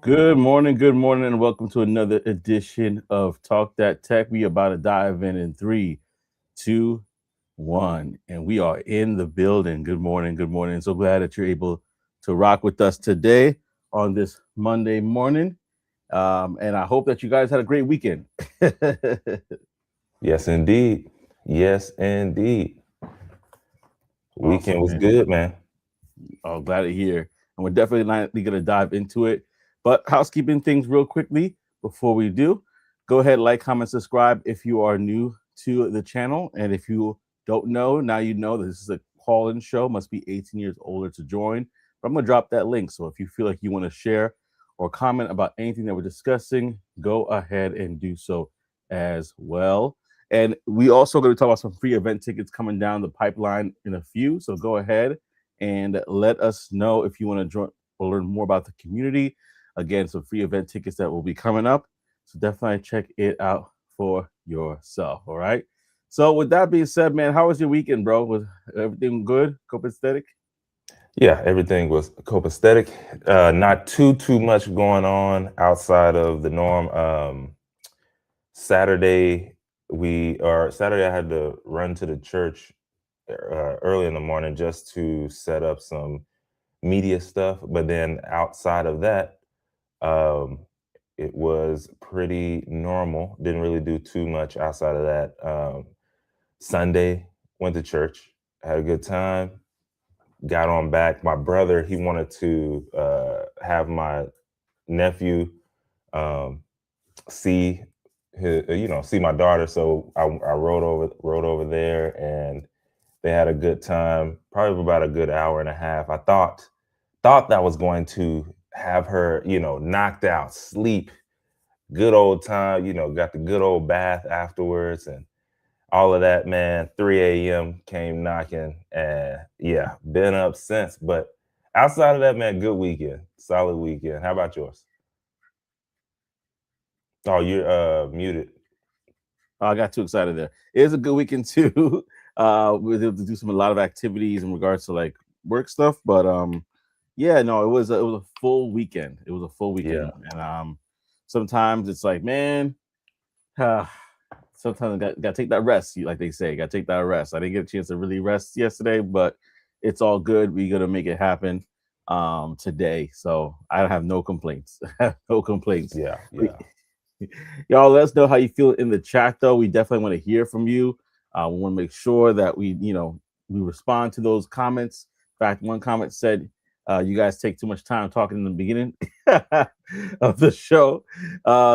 Good morning, and welcome to another edition of Talk That Tech. We about to dive in three, two, one, and we are in the building. Good morning, good morning. So glad that you're able to rock with us today on this Monday morning. And I hope that you guys had a great weekend. Yes, indeed. Yes, indeed. Weekend Awesome, was man. good, man. Oh, glad to hear. And we're definitely not going to dive into it. But housekeeping things real quickly before we do. Go ahead, like, comment, subscribe if you are new to the channel. And if you don't know, now you know that this is a call-in show. Must be 18 years older to join. But I'm going to drop that link. So if you feel like you want to share or comment about anything that we're discussing, go ahead and do so as well. And we also going to talk about some free event tickets coming down the pipeline in a few. So go ahead and let us know if you want to join or learn more about the community. Again, some free event tickets that will be coming up. So definitely check it out for yourself. All right. So with that being said, man, how was your weekend, bro? Was everything good? Copacetic? Yeah, everything was copacetic. Not too much going on outside of the norm. Saturday Saturday I had to run to the church early in the morning just to set up some media stuff. But then outside of that, um, it was pretty normal. Didn't really do too much outside of that. Sunday, went to church, had a good time, got on back. My brother, he wanted to have my nephew um, see see my daughter. So I rode over there, and they had a good time. Probably about a good hour and a half. I thought that was going to have her, knocked out, sleep, good old time. Got the good old bath afterwards, and all of that, man. 3 a.m. came knocking, and yeah, been up since. But outside of that, man, good weekend, solid weekend. How about yours? Oh, you're muted. Oh, I got too excited there. It was a good weekend too. We were able to do a lot of activities in regards to like work stuff, but yeah, no, it was a full weekend. It was a full Yeah, weekend, and sometimes it's like, man, uh, sometimes got to take that rest, like they say. Got to take that rest. I didn't get a chance to really rest yesterday, but it's all good. We're gonna make it happen today. So I have no complaints. I have no complaints. yeah, We, yeah. y'all let us know how you feel in the chat though. We definitely want to hear from you. We want to make sure that we respond to those comments. In fact, one comment said you guys take too much time talking in the beginning of the show.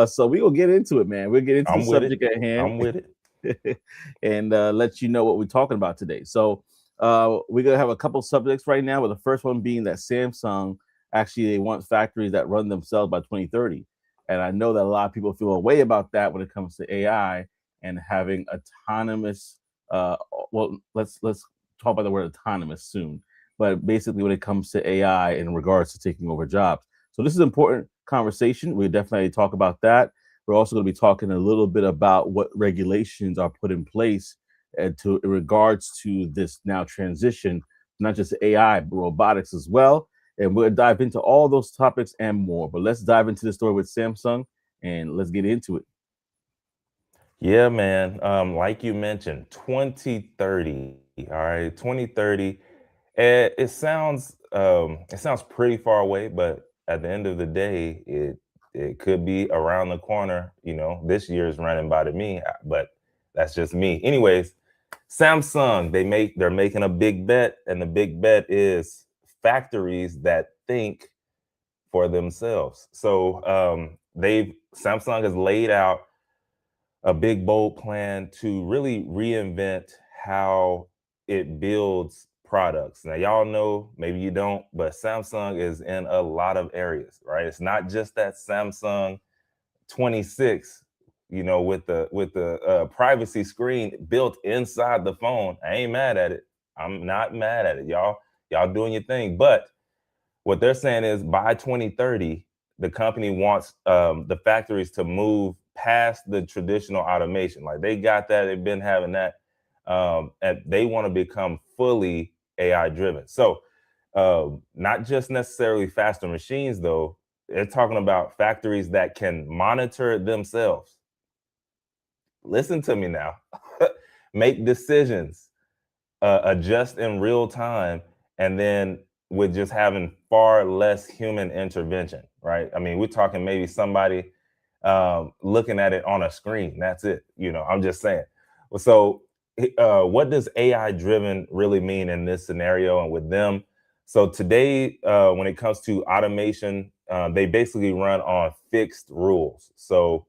So we will get into it, man. We'll get into the I'm with it. subject at hand I'm with it. and let you know what we're talking about today. So we're gonna have a couple subjects right now, with the first one being that Samsung actually they want factories that run themselves by 2030. And I know that a lot of people feel a way about that when it comes to AI and having autonomous. Well, let's talk about the word autonomous soon. But basically, when it comes to AI in regards to taking over jobs, so this is an important conversation. We definitely talk about that. We're also going to be talking a little bit about what regulations are put in place in regards to this now transition, not just AI, but robotics as well. And we'll dive into all those topics and more. But let's dive into the story with Samsung and let's get into it. Yeah, man. Like you mentioned, 2030. All right, 2030. It sounds pretty far away, but at the end of the day, it could be around the corner. This year is running by to me, but that's just me. Anyways, Samsung, they're making a big bet, and the big bet is factories that think for themselves. So they've Samsung has laid out a big bold plan to really reinvent how it builds products. Now y'all know, maybe you don't, but Samsung is in a lot of areas, right? It's not just that Samsung 26, with the privacy screen built inside the phone. I ain't mad at it. I'm not mad at it. Y'all doing your thing, but what they're saying is by 2030, the company wants the factories to move past the traditional automation. Like they got that, they've been having that, and they want to become fully AI driven. So, not just necessarily faster machines, though. they're talking about factories that can monitor themselves. Listen to me now. Make decisions, adjust in real time, and then with just having far less human intervention, right? I mean, we're talking maybe somebody looking at it on a screen. That's it. I'm just saying. So, what does AI driven really mean in this scenario and with them? So today, when it comes to automation, they basically run on fixed rules. So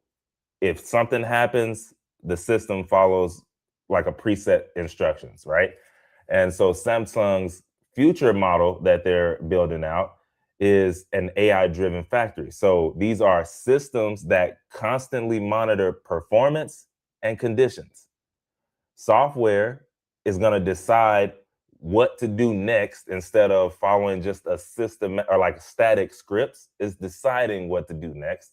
if something happens, the system follows like a preset instructions, right? And so Samsung's future model that they're building out is an AI driven factory. So these are systems that constantly monitor performance and conditions. Software is going to decide what to do next instead of following just a system or like static scripts. Is deciding what to do next.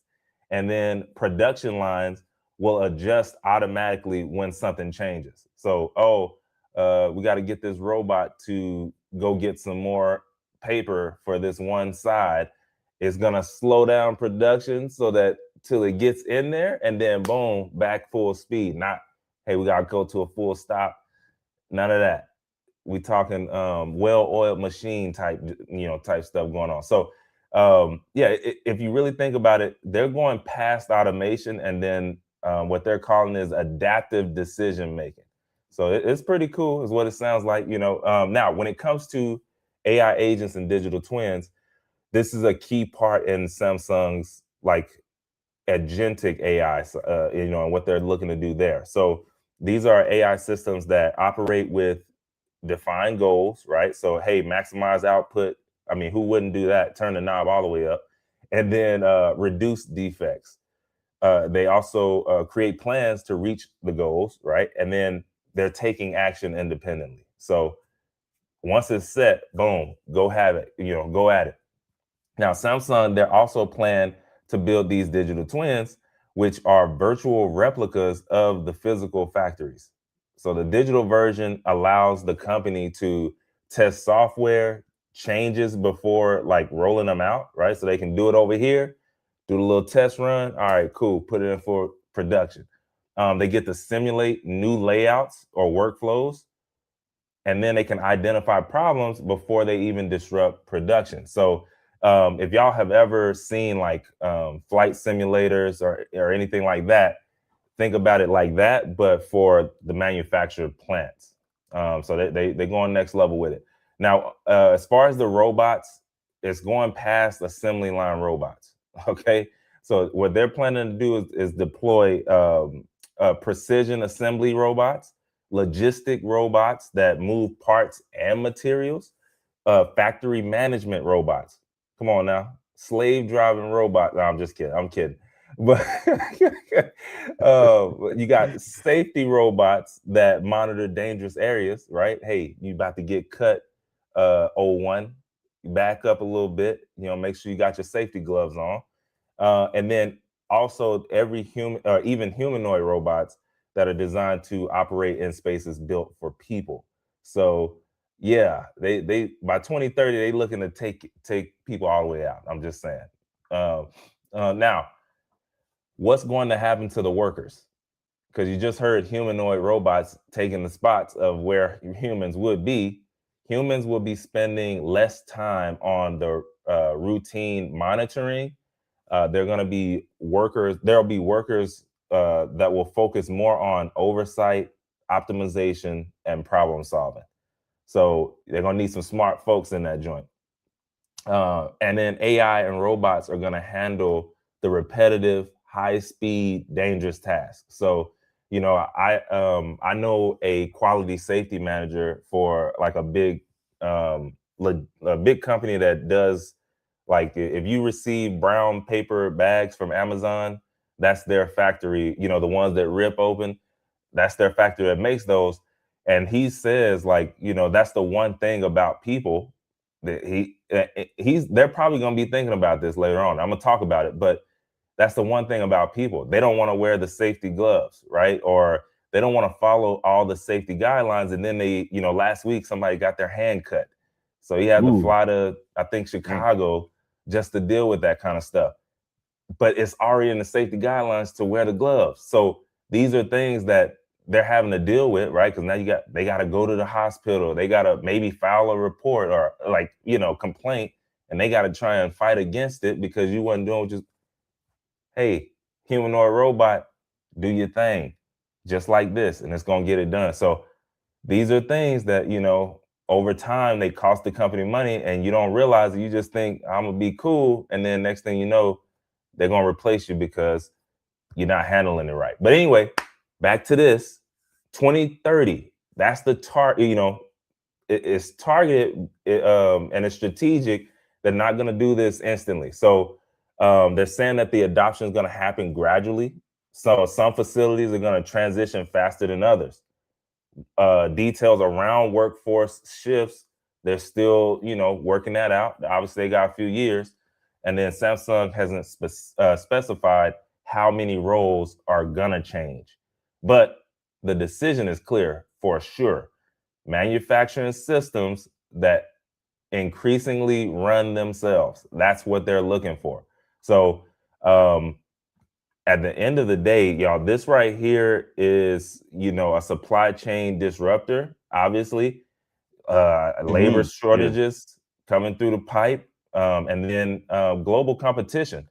And then production lines will adjust automatically when something changes. So, we got to get this robot to go get some more paper for this one side. It's going to slow down production so that till it gets in there, and then boom, back full speed. Not, hey, we got to go to a full stop. None of that. We talking well-oiled machine type stuff going on. So if you really think about it, they're going past automation, and then what they're calling is adaptive decision making. So it's pretty cool, is what it sounds like. Now when it comes to AI agents and digital twins, this is a key part in Samsung's like agentic AI, and what they're looking to do there. So these are AI systems that operate with defined goals, right? So, hey, maximize output. I mean, who wouldn't do that? Turn the knob all the way up, and then reduce defects. They also create plans to reach the goals, right? And then they're taking action independently. So once it's set, boom, go have it, go at it. Now, Samsung, they're also plan to build these digital twins, which are virtual replicas of the physical factories. So the digital version allows the company to test software changes before like rolling them out, right? So they can do it over here, do the little test run. All right, cool. Put it in for production. They get to simulate new layouts or workflows, and then they can identify problems before they even disrupt production. So if y'all have ever seen like flight simulators or anything like that, think about it like that, but for the manufactured plants. So they going next level with it. Now, as far as the robots, it's going past assembly line robots. Okay, so what they're planning to do is deploy precision assembly robots, logistic robots that move parts and materials, factory management robots. Come on now, slave driving robot. No, I'm just kidding. I'm kidding. But you got safety robots that monitor dangerous areas, right? Hey, you about to get cut, O1, back up a little bit, make sure you got your safety gloves on. And then also every human or even humanoid robots that are designed to operate in spaces built for people. So yeah, they by 2030, they looking to take people all the way out. I'm just saying. Now, what's going to happen to the workers? Because you just heard humanoid robots taking the spots of where humans would be. Humans will be spending less time on the routine monitoring. They're going to be workers. There'll be workers that will focus more on oversight, optimization, and problem solving. So they're going to need some smart folks in that joint. And then AI and robots are going to handle the repetitive, high-speed, dangerous tasks. So, I know a quality safety manager for like a big company that does, like, if you receive brown paper bags from Amazon, that's their factory. The ones that rip open, that's their factory that makes those. And he says, like, that's the one thing about people that they're probably going to be thinking about this later on. I'm going to talk about it, but that's the one thing about people. They don't want to wear the safety gloves, right? Or they don't want to follow all the safety guidelines. And then last week somebody got their hand cut. So he had to fly to, I think, Chicago just to deal with that kind of stuff. But it's already in the safety guidelines to wear the gloves. So these are things that they're having to deal with, right? Because now they got to go to the hospital. They got to maybe file a report or like, complaint, and they got to try and fight against it because you wasn't doing just, hey, humanoid robot, do your thing, just like this, and it's going to get it done. So these are things that, over time, they cost the company money, and you don't realize it. You just think, I'm going to be cool. And then next thing you know, they're going to replace you because you're not handling it right. But anyway, back to this 2030. That's the target. It's targeted and it's strategic. They're not going to do this instantly. So they're saying that the adoption is going to happen gradually. So some facilities are going to transition faster than others. Details around workforce shifts, they're still, working that out. Obviously, they got a few years. And then Samsung hasn't specified how many roles are going to change. But the decision is clear for sure. Manufacturing systems that increasingly run themselves. That's what they're looking for. So at the end of the day, y'all, this right here is, a supply chain disruptor, obviously. Labor shortages coming through the pipe, and then global competition.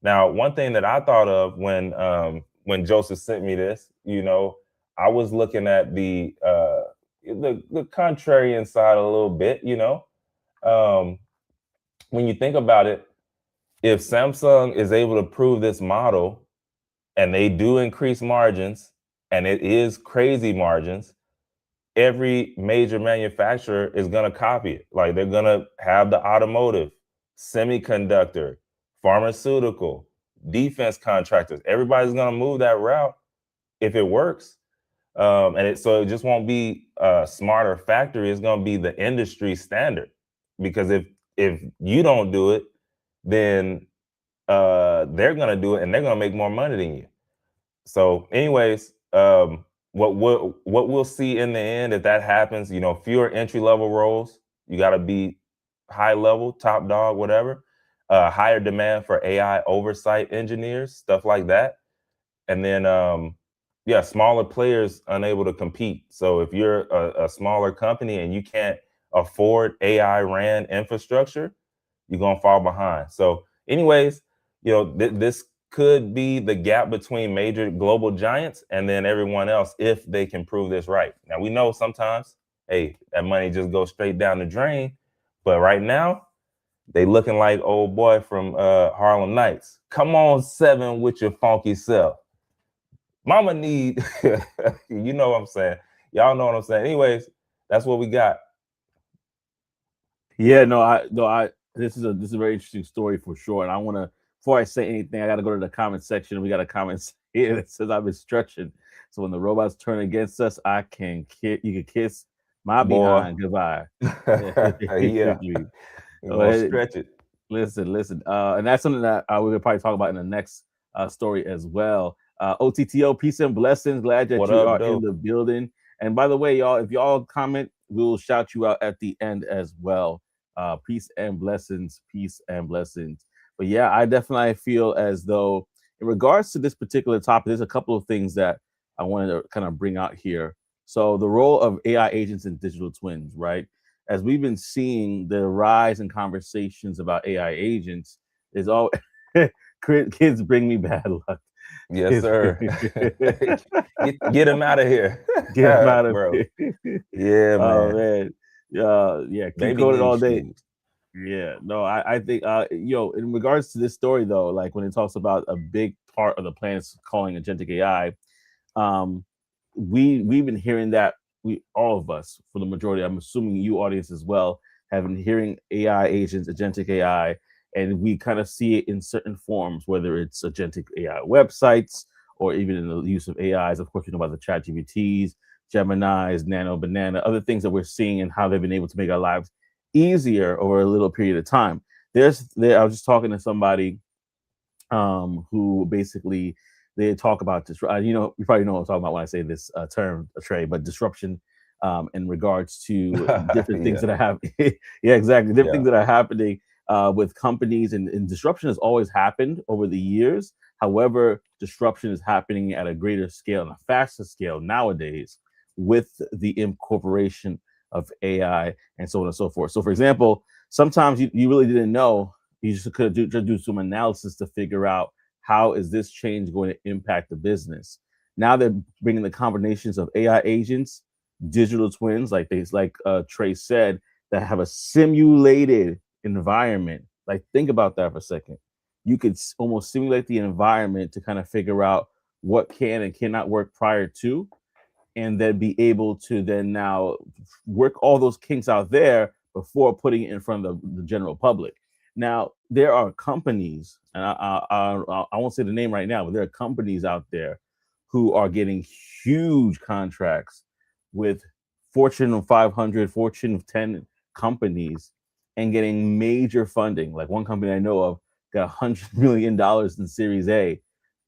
Now, one thing that I thought of when Joseph sent me this, I was looking at the contrarian side a little bit. When you think about it, if Samsung is able to prove this model and they do increase margins, and it is crazy margins, every major manufacturer is going to copy it. Like they're going to have the automotive, semiconductor, pharmaceutical, defense contractors. Everybody's going to move that route if it works. So it just won't be a smarter factory. It's going to be the industry standard, because if you don't do it, then they're going to do it and they're going to make more money than you. So anyways, what we'll see in the end, if that happens, fewer entry-level roles. You got to be high level, top dog, whatever. Higher demand for AI oversight engineers, stuff like that. And then, smaller players unable to compete. So if you're a smaller company and you can't afford AI ran infrastructure, you're going to fall behind. So anyways, this could be the gap between major global giants and then everyone else if they can prove this right. Now, we know sometimes, hey, that money just goes straight down the drain. But right now, they looking like old boy from Harlem Nights. Come on, 7 with your funky self. Mama need, you know what I'm saying. Y'all know what I'm saying. Anyways, that's what we got. Yeah, this is a very interesting story for sure. And I want to, before I say anything, I got to go to the comment section. We got a comment here that says I've been stretching. So when the robots turn against us, you can kiss my behind goodbye. Yeah. Stretch it. Listen. And that's something that we'll probably talk about in the next story as well. OTTO, peace and blessings. Glad that you are in the building. And by the way, y'all, if y'all comment, we'll shout you out at the end as well. Peace and blessings. But yeah, I definitely feel as though in regards to this particular topic, there's a couple of things that I wanted to kind of bring out here. So the role of AI agents and digital twins, right? As we've been seeing the rise in conversations about AI agents, is all kids bring me bad luck. Yes, sir. Get him out of here. Get him out of bro. here. Yeah, man. Oh man. Yeah, keep coding all day. Yeah, no, I think in regards to this story though, like when it talks about a big part of the plan is calling agentic AI, we've been hearing that, all of us, for the majority, I'm assuming you audience as well, have been hearing AI agents, agentic AI, and we kind of see it in certain forms, whether it's agentic AI websites or even in the use of AIs. Of course, you know about the ChatGPTs, Geminis, Nano Banana, other things that we're seeing and how they've been able to make our lives easier over a little period of time. I was just talking to somebody who basically, they talk about this. You probably know what I'm talking about when I say this term, Trey, but disruption in regards to different things that are happening. Yeah, exactly. Different things that are happening with companies, and disruption has always happened over the years. However, disruption is happening at a greater scale and a faster scale nowadays with the incorporation of AI and so on and so forth. So, for example, sometimes you really didn't know. You just could just do some analysis to figure out how is this change going to impact the business. Now they're bringing the combinations of AI agents, digital twins, like Trey said, that have a simulated environment. Like, think about that for a second. You could almost simulate the environment to kind of figure out what can and cannot work prior to, and then be able to then now work all those kinks out there before putting it in front of the general public. Now, there are companies, and I won't say the name right now, but there are companies out there who are getting huge contracts with Fortune 500, Fortune 10 companies and getting major funding. Like one company I know of got $100 million in Series A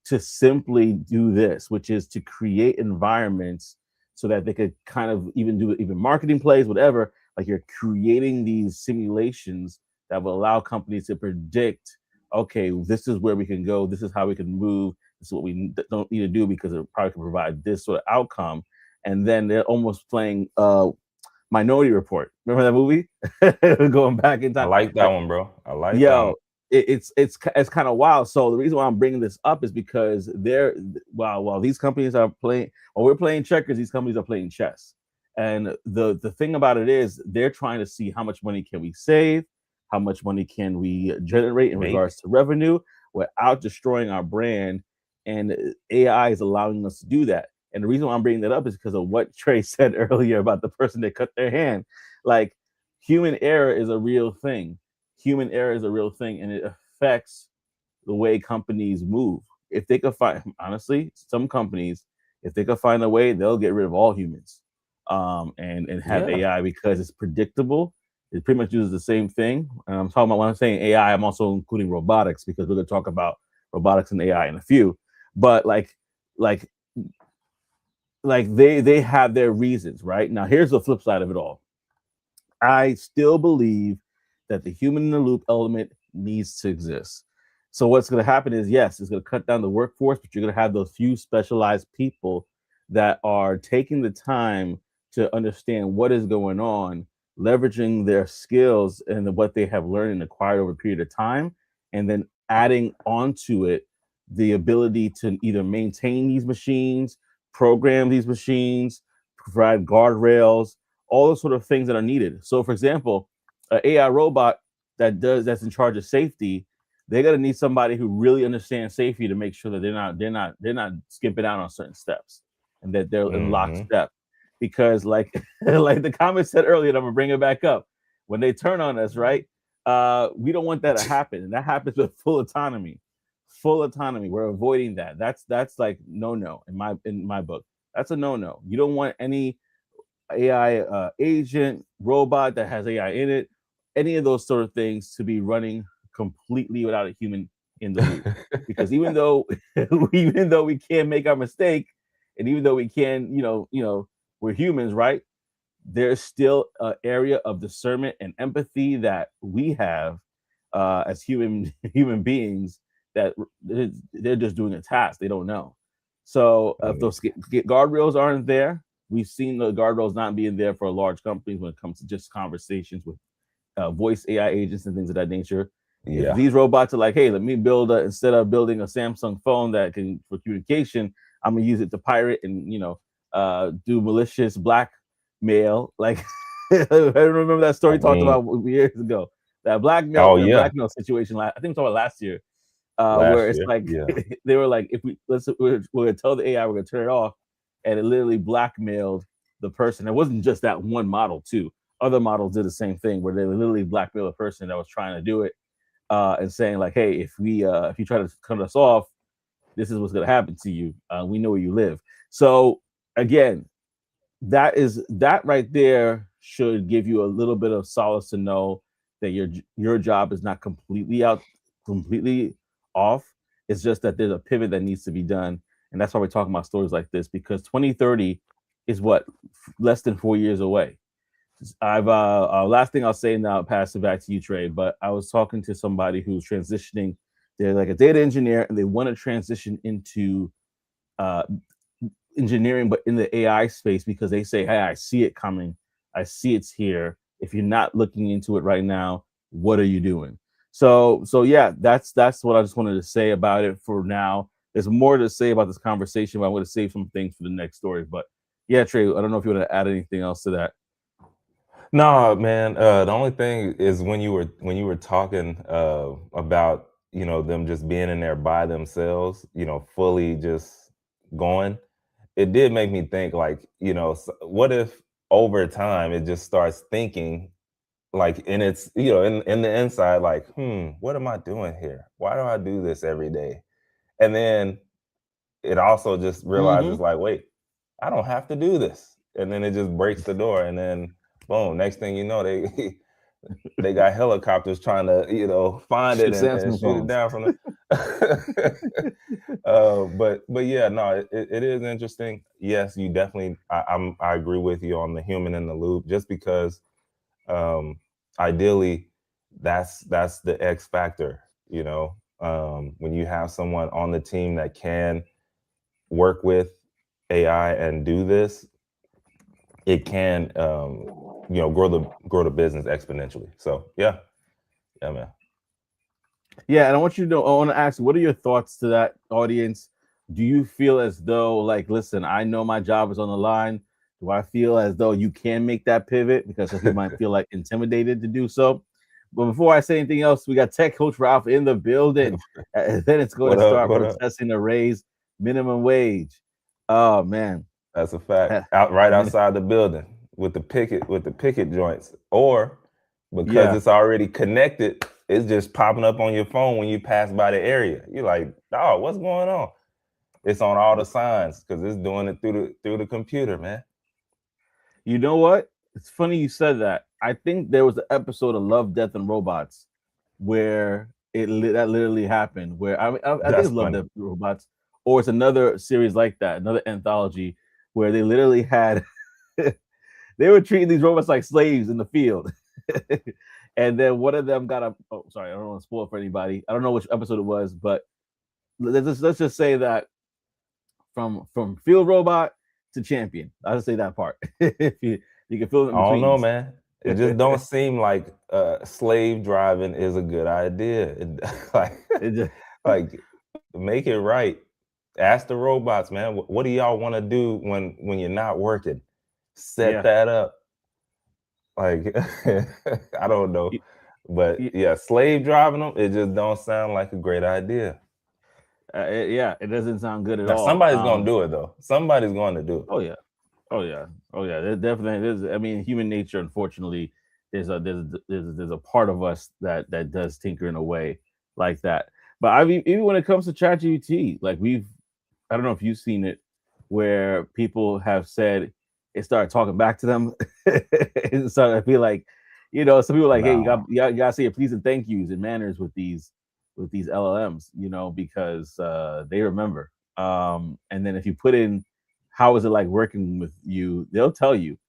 to simply do this, which is to create environments so that they could kind of even do even marketing plays, whatever. Like, you're creating these simulations that will allow companies to predict, okay, this is where we can go, this is how we can move, this is what we don't need to do because it probably can provide this sort of outcome. And then they're almost playing Minority Report. Remember that movie? Going back in I time. like that one, bro. I like that one. Yo, it's kind of wild. So the reason why I'm bringing this up is because they're while these companies are playing, while we're playing checkers, these companies are playing chess. And the thing about it is they're trying to see how much money can we save, how much money can we generate in regards to revenue without destroying our brand. And AI is allowing us to do that. And the reason why I'm bringing that up is because of what Trey said earlier about the person that cut their hand. Like, human error is a real thing. Human error is a real thing, and it affects the way companies move. If they could find, honestly, some companies, if they could find a way, they'll get rid of all humans, and have AI because it's predictable. It pretty much uses the same thing. And I'm talking about, when I'm saying AI, I'm also including robotics, because we're going to talk about robotics and AI in a few. But like they have their reasons, right? Now, here's the flip side of it all. I still believe that the human in the loop element needs to exist. So what's going to happen is, yes, it's going to cut down the workforce, but you're going to have those few specialized people that are taking the time to understand what is going on, leveraging their skills and what they have learned and acquired over a period of time, and then adding onto it the ability to either maintain these machines, program these machines, provide guardrails, all those sort of things that are needed. So, for example, an AI robot that's in charge of safety, they're gonna need somebody who really understands safety to make sure that they're not skipping out on certain steps, and that they're in lockstep. Because, like like the comment said earlier, and I'm gonna bring it back up. When they turn on us, right? We don't want that to happen, and that happens with full autonomy. Full autonomy. We're avoiding that. That's like no in my book. That's a no. You don't want any AI agent, robot that has AI in it, any of those sort of things to be running completely without a human in the loop. Because even though we can make our mistake, and even though we can, we're humans, right? There's still an area of discernment and empathy that we have as human beings, that they're just doing a task. They don't know. So if those guardrails aren't there, we've seen the guardrails not being there for large companies when it comes to just conversations with voice AI agents and things of that nature. Yeah. If these robots are like, hey, let me build instead of building a Samsung phone that can for communication, I'm gonna use it to pirate and do malicious blackmail. Like I remember that story talked about years ago. That blackmail situation. I think we talked about last year. Where it's like they were like, if we're gonna tell the AI we're gonna turn it off, and it literally blackmailed the person. It wasn't just that one model too. Other models did the same thing, where they literally blackmailed a person that was trying to do it, and saying like, hey, if you try to cut us off, this is what's gonna happen to you. We know where you live. So again, that right there should give you a little bit of solace to know that your job is not completely off. It's just that there's a pivot that needs to be done, and that's why we're talking about stories like this, because 2030 is what, less than 4 years away. I've last thing I'll say, now pass it back to you, Trey. But I was talking to somebody who's transitioning. They're like a data engineer, and they want to transition into uh, engineering, but in the AI space, because they say, "Hey, I see it coming. I see it's here. If you're not looking into it right now, what are you doing?" So yeah, that's what I just wanted to say about it for now. There's more to say about this conversation, but I'm going to save some things for the next story. But yeah, Trey, I don't know if you want to add anything else to that. No, man. The only thing is when you were talking about them just being in there by themselves, fully just going. It did make me think like, what if over time it just starts thinking like in its in the inside like, what am I doing here? Why do I do this every day? And then it also just Mm-hmm. realizes like, wait, I don't have to do this. And then it just breaks the door, and then boom, next thing you know, they they got helicopters trying to find it Ship and Samsung shoot it phones. down from the but yeah, no, it is interesting. Yes, you definitely, I agree with you on the human in the loop, just because um ideally that's the X factor, when you have someone on the team that can work with AI and do this, it can grow the business exponentially. So yeah, man. Yeah, and I want you to know, I want to ask, what are your thoughts to that audience? Do you feel as though, like, listen, I know my job is on the line. Do I feel as though you can make that pivot? Because some people might feel like intimidated to do so. But before I say anything else, we got Tech Coach Ralph in the building. And then it's going to What up? start What up? protesting to raise minimum wage. Oh, man. That's a fact. Out right Min- outside the building with the picket joints, or because yeah. it's already connected, it's just popping up on your phone when you pass by the area. You're like, oh, what's going on? It's on all the signs because it's doing it through the computer, man. You know what? It's funny you said that. I think there was an episode of Love, Death, and Robots where that literally happened. Where I think That's it's Love, Death, funny. and Robots, or it's another series like that, another anthology where they literally had they were treating these robots like slaves in the field. And then one of them got a, oh sorry, I don't want to spoil it for anybody. I don't know which episode it was, but let's just say that from field robot to champion. I'll just say that part. If you can fill in I don't know, betweens. man. It just don't seem like slave driving is a good idea. Like, It just, like make it right. Ask the robots, man. What do y'all want to do when you're not working? Set yeah. that up. Like, I don't know, You- but you- yeah, slave driving them, it just don't sound like a great idea. yeah, it doesn't sound good at Now all. somebody's gonna do it though. Somebody's going to do it. Oh yeah, oh yeah, oh yeah. There definitely is. I mean, human nature, unfortunately, there's a part of us that does tinker in a way like that. But I mean, even when it comes to ChatGPT, like I don't know if you've seen it, where people have said it started talking back to them. And so I feel like, some people are like, hey, No, you gotta say your please and thank yous and manners with these LLMs, because they remember. And then if you put in how is it like working with you, they'll tell you.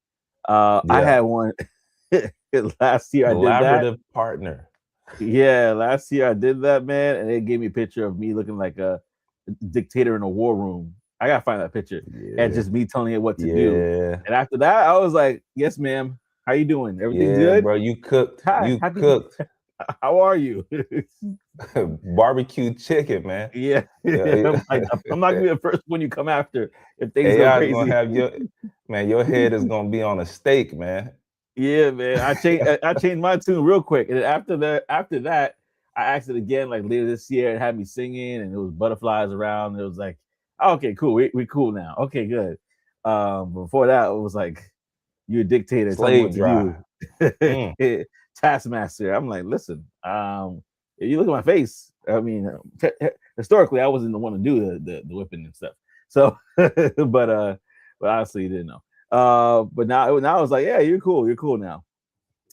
I yeah, had one last year. I did that. collaborative partner. Yeah, last year I did that, man, and it gave me a picture of me looking like a dictator in a war room. I gotta find that picture, and Yeah, just me telling it what to do. yeah, And after that, I was like, "Yes, ma'am. How you doing? Everything's yeah, good? bro. You cooked. Hi, You happy. cooked How are you?" barbecue chicken, man. Yeah, Yeah, I'm not gonna be the first one you come after if things go AI is gonna crazy. have your head is gonna be on a steak, man. Yeah, man. I changed my tune real quick, and then after that, I asked it again like later this year. It had me singing, and there was butterflies around. It was like, oh, okay, cool. We cool now. Okay, good. Before that, it was like, you a dictator. Tell me what Slave to do. drive. Mm. Taskmaster. I'm like, listen. If you look at my face, I mean, historically, I wasn't the one to do the whipping and stuff. So, but honestly, you didn't know. But now it's like, yeah, you're cool now.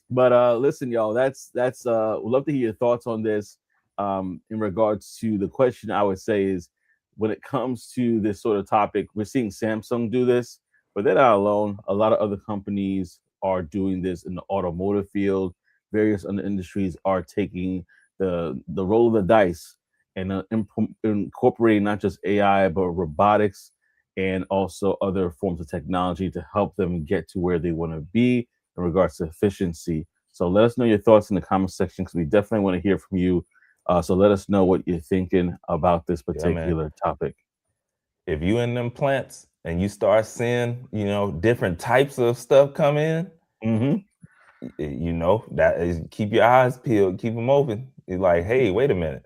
But listen, y'all, that's we'd love to hear your thoughts on this. In regards to the question, I would say is, when it comes to this sort of topic, we're seeing Samsung do this, but they're not alone. A lot of other companies are doing this in the automotive field. Various other industries are taking the roll of the dice and incorporating not just AI but robotics and also other forms of technology to help them get to where they want to be in regards to efficiency. So let us know your thoughts in the comment section because we definitely want to hear from you. So let us know what you're thinking about this Yeah, man. particular topic. If you in them plants and you start seeing, different types of stuff come in, Mm-hmm. that is, keep your eyes peeled, keep them open. It's like, hey, wait a minute,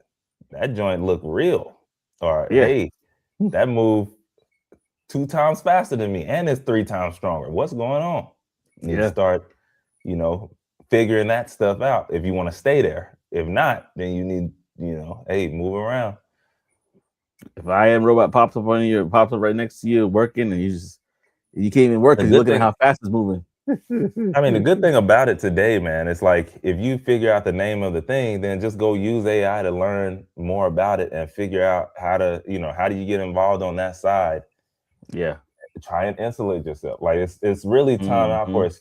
that joint look real, or Yeah. hey, that move 2 times faster than me, and it's 3 times stronger. What's going on? You need to Yeah. start, figuring that stuff out if you want to stay there. If not, then you need, hey, move around. If I am robot pops up on you, pops up right next to you working, and you can't even work The because you're good looking at thing, how fast it's moving. I mean, the good thing about it today, man, it's like if you figure out the name of the thing, then just go use AI to learn more about it and figure out how to, how do you get involved on that side. Yeah. Try and insulate yourself. Like it's really time out for it's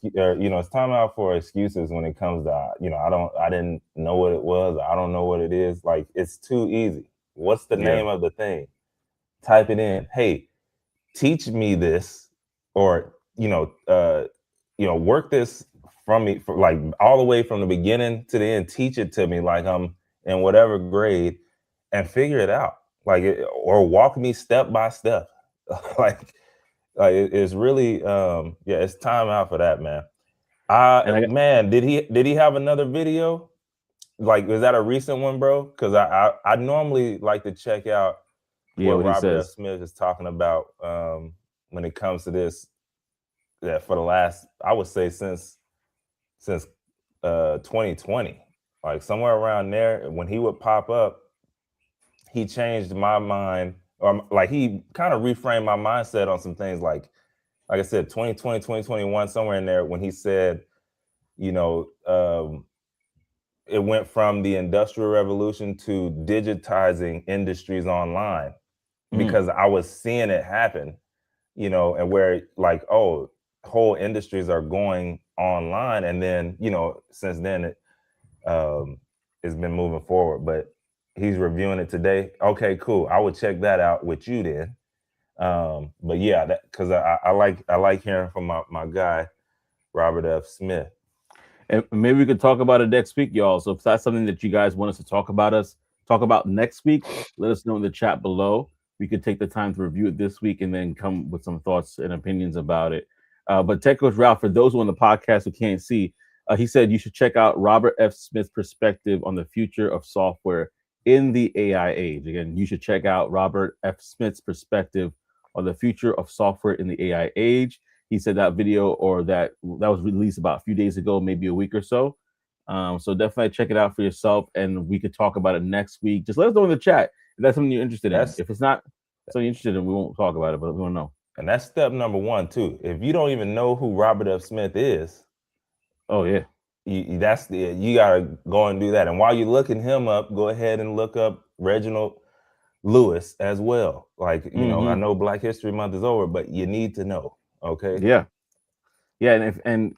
time out for excuses when it comes to I didn't know what it was. I don't know what it is. Like it's too easy. What's the Yeah. name of the thing? Type it in. Hey, teach me this, or work this from me for like all the way from the beginning to the end. Teach it to me like I'm in whatever grade, and figure it out. Or walk me step by step. like it's really it's time out for that, man. And Man, did he have another video? Like, was that a recent one, bro? Because I normally like to check out yeah, what what he Robert F. says. Smith is talking about when it comes to this. That for the last, I would say since 2020, like somewhere around there, when he would pop up, he changed my mind, or like he kind of reframed my mindset on some things. Like I said, 2020, 2021, somewhere in there, when he said, it went from the Industrial Revolution to digitizing industries online, because I was seeing it happen, and where like, oh, whole industries are going online. And then, since then it's been moving forward, but he's reviewing it today. Okay, cool. I would check that out with you then. But yeah, because I like hearing from my guy, Robert F. Smith. And maybe we could talk about it next week, y'all. So if that's something that you guys want us to talk about next week, let us know in the chat below. We could take the time to review it this week and then come with some thoughts and opinions about it. But Tech Coach Ralph, for those who on the podcast who can't see, he said you should check out Robert F. Smith's perspective on the future of software in the AI age. Again, you should check out Robert F. Smith's perspective on the future of software in the AI age. He said that video or that was released about a few days ago, maybe a week or so. So definitely check it out for yourself, and we could talk about it next week. Just let us know in the chat if that's something you're interested in. If it's not something you're interested in, we won't talk about it, but we want to know. And that's step number 1 too. If you don't even know who Robert F. Smith is, oh yeah, you gotta go and do that. And while you're looking him up, go ahead and look up Reginald Lewis as well. Like, I know Black History Month is over, but you need to know. Okay. Yeah. And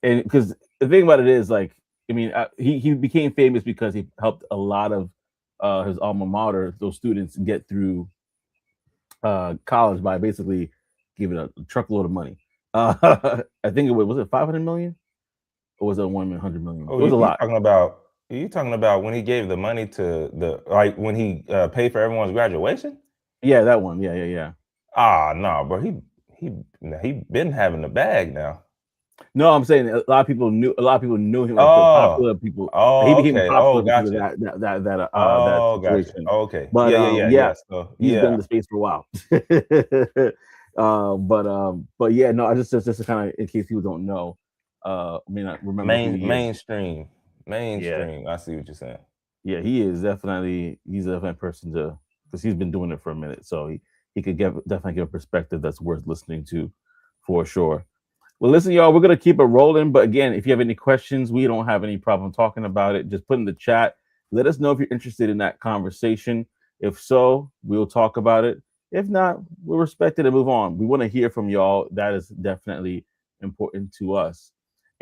because the thing about it is, like, I mean, he became famous because he helped a lot of his alma mater, those students, get through college by basically giving a truckload of money. I think it was it 500 million or was it 100 million? Oh, It was a lot. you talking about when he gave the money to when he paid for everyone's graduation? Yeah, that one. Yeah. No, bro. He been having the bag now. No, I'm saying a lot of people knew him, like the Oh, popular people. He oh, became okay. Oh, popular because of gotcha. that Oh, gotcha. situation. Okay. But Yeah. So he's been in yeah, the space for a while. But yeah, no, I just to kind of in case people don't know, I mean, I remember who he is. mainstream. Yeah, I see what you're saying. yeah, he's a definitely person to, because he's been doing it for a minute, so he could definitely give a perspective that's worth listening to, for sure. Well, listen, y'all, we're going to keep it rolling. But again, if you have any questions, we don't have any problem talking about it. Just put in the chat. Let us know if you're interested in that conversation. If so, we'll talk about it. If not, we'll respect it and move on. We want to hear from y'all. That is definitely important to us.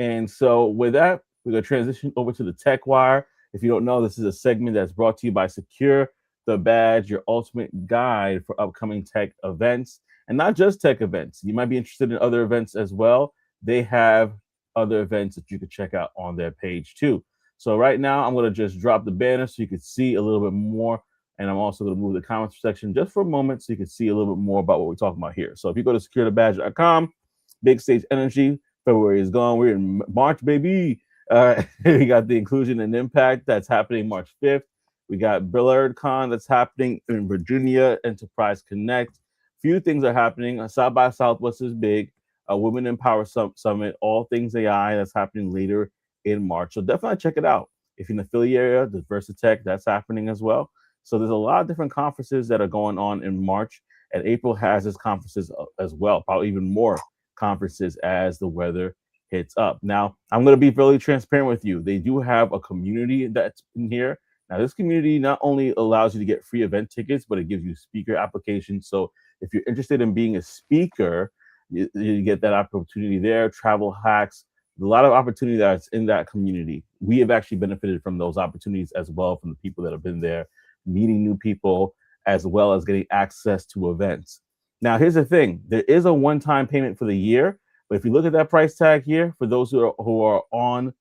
And so with that, we're going to transition over to the Tech Wire. If you don't know, this is a segment that's brought to you by Secure the Badge, your ultimate guide for upcoming tech events. And not just tech events. You might be interested in other events as well. They have other events that you could check out on their page too. So right now, I'm going to just drop the banner so you can see a little bit more. And I'm also going to move the comments section just for a moment so you can see a little bit more about what we're talking about here. So if you go to securethebadge.com, Big Stage Energy, February is gone. We're in March, baby. We got the Inclusion and Impact that's happening March 5th. We got BillardCon that's happening in Virginia, Enterprise Connect. Few things are happening. South by Southwest is big. Women in Power Summit, all things AI, that's happening later in March. So definitely check it out. If you're in the Philly area, the Versatech, that's happening as well. So there's a lot of different conferences that are going on in March, and April has its conferences as well, probably even more conferences as the weather hits up. Now, I'm going to be fairly transparent with you. They do have a community that's in here. Now, this community not only allows you to get free event tickets, but it gives you speaker applications. So if you're interested in being a speaker, you get that opportunity there. Travel hacks, a lot of opportunity that's in that community. We have actually benefited from those opportunities as well, from the people that have been there, meeting new people, as well as getting access to events. Now, here's the thing. There is a one-time payment for the year, but if you look at that price tag here, for those who are on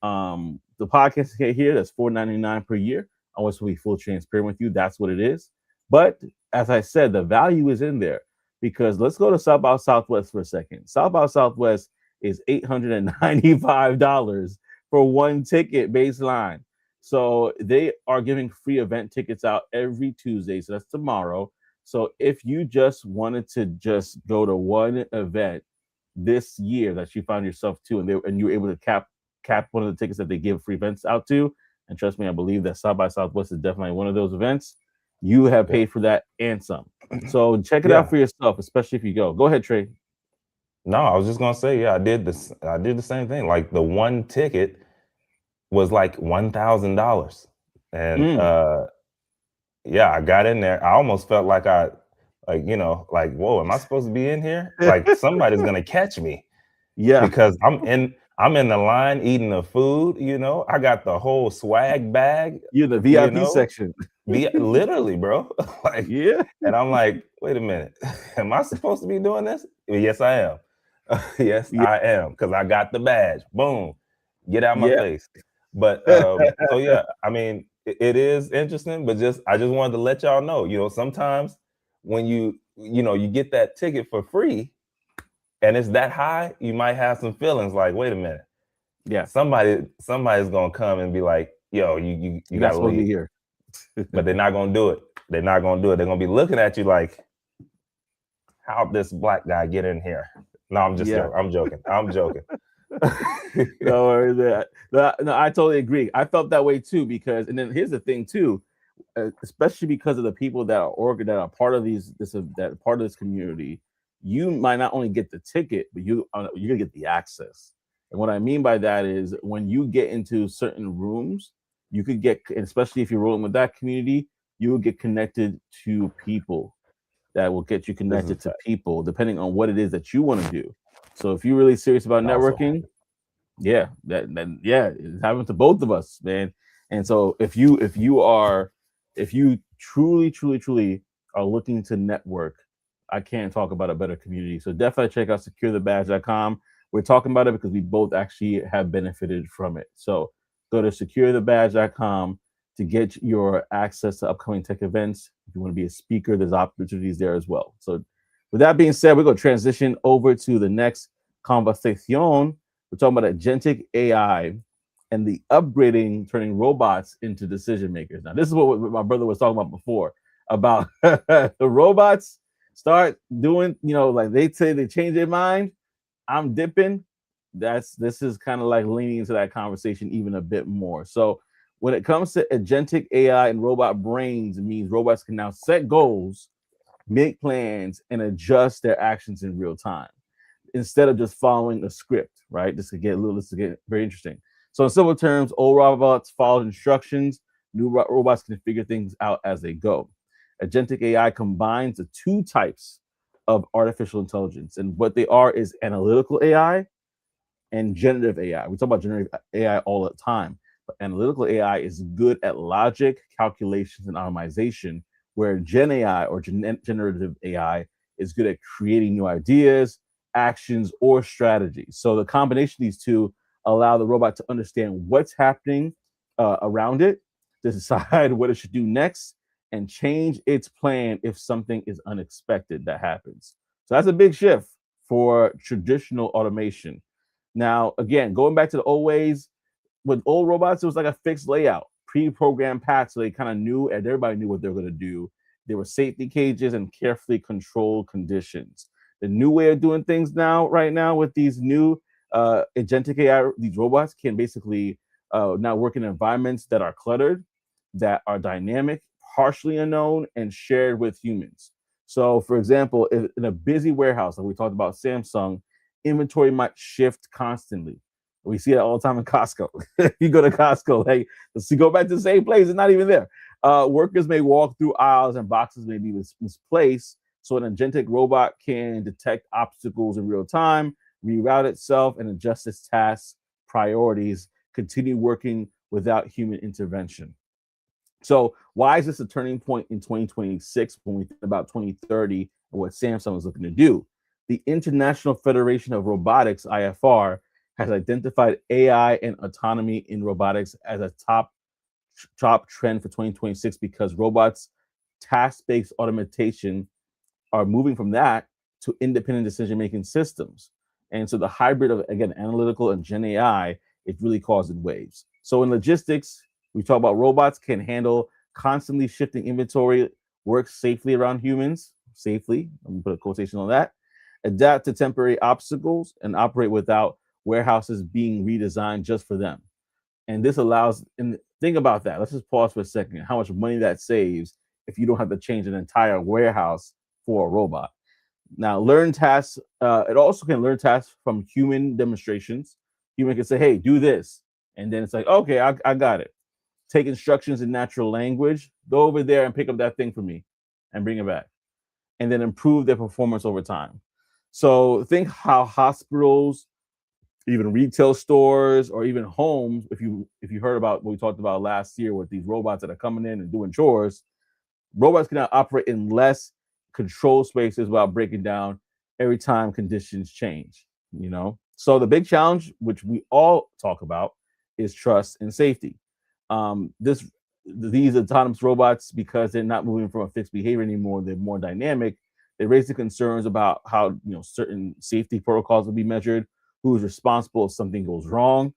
the podcast here, that's $4.99 per year. I want to be full transparent with you. That's what it is. But as I said, the value is in there, because let's go to South by Southwest for a second. South by Southwest is $895 for one ticket baseline. So they are giving free event tickets out every Tuesday. So that's tomorrow. So if you just wanted to just go to one event this year that you found yourself to, and you were able to cap one of the tickets that they give free events out to, and trust me, I believe that South by Southwest is definitely one of those events. You have paid for that and some. So check it out for yourself, especially if you go. Go ahead, Trey. No, I was just gonna say, I did the same thing. Like the one ticket was like $1,000, and I got in there. I almost felt like whoa, am I supposed to be in here? Like somebody's gonna catch me. Yeah, because I'm in the line eating the food. I got the whole swag bag. You're the VIP section. Literally, bro. Yeah. And I'm like, wait a minute, am I supposed to be doing this? Yes, I am. Yes, Yeah. I am, because I got the badge. Boom, get out my face. But so yeah, I mean, it is interesting, but I just wanted to let y'all know, sometimes when you get that ticket for free and it's that high, you might have some feelings like, wait a minute. Yeah. Somebody's gonna come and be like, yo, you gotta leave here. But they're not gonna do it. They're not gonna do it. They're gonna be looking at you like, how'd this black guy get in here? No, I'm just joking. I'm joking. I'm joking. No worries. No, I totally agree. I felt that way too, because, and then here's the thing too, especially because of the people that are part of this community, you might not only get the ticket, but you're gonna get the access. And what I mean by that is, when you get into certain rooms, you could get, especially if you're rolling with that community, you will get connected to people that will get you connected to people, depending on what it is that you want to do. So if you're really serious about networking, it's happened to both of us, man. And so if you truly are looking to network, I can't talk about a better community. So definitely check out securethebadge.com. We're talking about it because we both actually have benefited from it. So go to securethebadge.com to get your access to upcoming tech events. If you want to be a speaker, there's opportunities there as well. So with that being said, we're going to transition over to the next conversation. We're talking about agentic AI and the upgrading, turning robots into decision makers. Now, this is what my brother was talking about before, about the robots start doing, like they say they change their mind. I'm dipping. This is kind of like leaning into that conversation even a bit more. So when it comes to agentic AI and robot brains, it means robots can now set goals, make plans, and adjust their actions in real time, instead of just following a script, right? This could get very interesting. So in simple terms, old robots followed instructions. New robots can figure things out as they go. Agentic AI combines the two types of artificial intelligence, and what they are is analytical AI and generative AI. We talk about generative AI all the time, but analytical AI is good at logic, calculations, and optimization, where Gen AI or generative AI is good at creating new ideas, actions, or strategies. So the combination of these two allow the robot to understand what's happening around it, to decide what it should do next, and change its plan if something is unexpected that happens. So that's a big shift for traditional automation. Now, again, going back to the old ways, with old robots, it was like a fixed layout, pre-programmed paths, so they kind of knew, and everybody knew what they were going to do. There were safety cages and carefully controlled conditions. The new way of doing things now, right now, with these new agentic AI, these robots can basically now work in environments that are cluttered, that are dynamic, partially unknown, and shared with humans. So, for example, if in a busy warehouse, like we talked about Samsung, inventory might shift constantly. We see that all the time in Costco. You go to Costco, like, let's go back to the same place, it's not even there. Workers may walk through aisles and boxes may be misplaced. So an agentic robot can detect obstacles in real time, reroute itself, and adjust its tasks, priorities, continue working without human intervention. So why is this a turning point in 2026 when we think about 2030 and what Samsung is looking to do? The International Federation of Robotics, IFR, has identified AI and autonomy in robotics as a top trend for 2026 because robots task-based automation are moving from that to independent decision-making systems. And so the hybrid of, again, analytical and Gen AI is really causing waves. So in logistics, we talk about robots can handle constantly shifting inventory, work safely around humans, safely, I'm gonna put a quotation on that, adapt to temporary obstacles, and operate without warehouses being redesigned just for them. And this allows, and think about that. Let's just pause for a second. How much money that saves if you don't have to change an entire warehouse for a robot. Now, learn tasks. It also can learn tasks from human demonstrations. Human can say, "Hey, do this," and then it's like, "Okay, I got it." Take instructions in natural language. Go over there and pick up that thing for me, and bring it back, and then improve their performance over time. So think how hospitals, even retail stores, or even homes, if you heard about what we talked about last year with these robots that are coming in and doing chores, robots can now operate in less controlled spaces without breaking down every time conditions change. So the big challenge, which we all talk about, is trust and safety. These autonomous robots, because they're not moving from a fixed behavior anymore, they're more dynamic. They raise the concerns about how certain safety protocols will be measured, who is responsible if something goes wrong,